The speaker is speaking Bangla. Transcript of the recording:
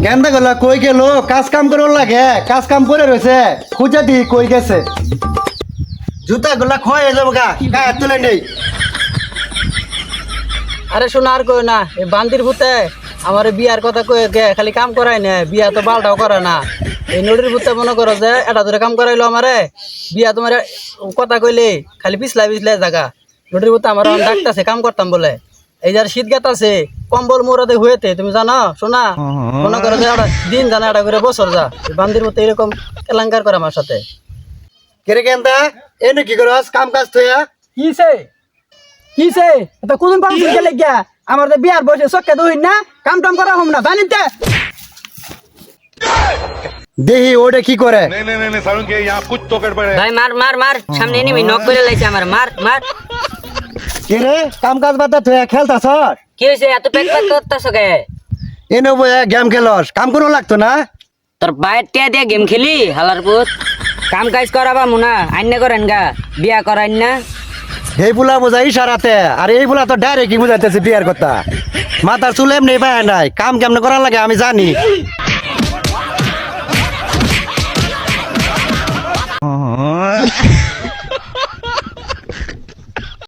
গেন্দা গলা কই গেল? কাজ কাম করবার লাগে, কাজ কাম করে রয়েছে, খুঁজে দি কই গেছে। জুতা গুলা খয়ে যাবো গা, গায়ে তুলে নেই। আরে শোনা আর কই না, এই বান্দির ভূতে আমার বিয়ার কথা কয়ে গে খালি কাম করাই না, বিয়া তো বালটাও করে না। এই নদীর ভূতে মনে করো যে এটা ধরে কাম করাইলো আমারে, বিয়া তোমার কথা কইলে খালি পিছলাই পিছলাই জাগা। নদীর ভূতে আমার ডাকতেছে কাম করতাম বলে, এই যার শীত গাত আছে কম্বল মোড়াতে হয়েতে তুমি জানো শোনা, মনে করো যে দিন জানা এটা করে বছর যা। এই বান্দির ভূতে এরকম কেলাঙ্কার করে আমার সাথে। কেরে গেন্দা এনে কি করস? কাম কাজ থইয়া কিসে কিসে এটা কোন পাউস গেলে গিয়া আমার তো বিয়ার বসে চক্কে দইন না, কাম টাম করা হম না জানিতে। দেহি ওটা কি করে? नहीं नहीं नहीं नहीं सारुण के यहाँ कुछ तो गड़बड़ है। ভাই মার মার মার, সামনে এনিমি নক করে লাইছে আমার, মার মার। কেরে কাম কাজ বাদ থইয়া খেলতাছ? কি হইছে এত পেক পেক করতেছ কে? এনে বইয়া গেম খেলস, কাম কোনো লাগতো না? তোর বাইর টিয়া দিয়ে গেম খেলি হালার পুত? কাম কাজ করাবা মুনা আইনে করেন গা, বিয়া করাইন না। এই বুলা বোঝা ইশারাতে, আর এই বুলা তো ডাইরেক্ট বুঝাইতেছে বিয়ার কথা। মাথার চুল এমনি পায় নাই, কাম কেমনে করা লাগে আমি জানি।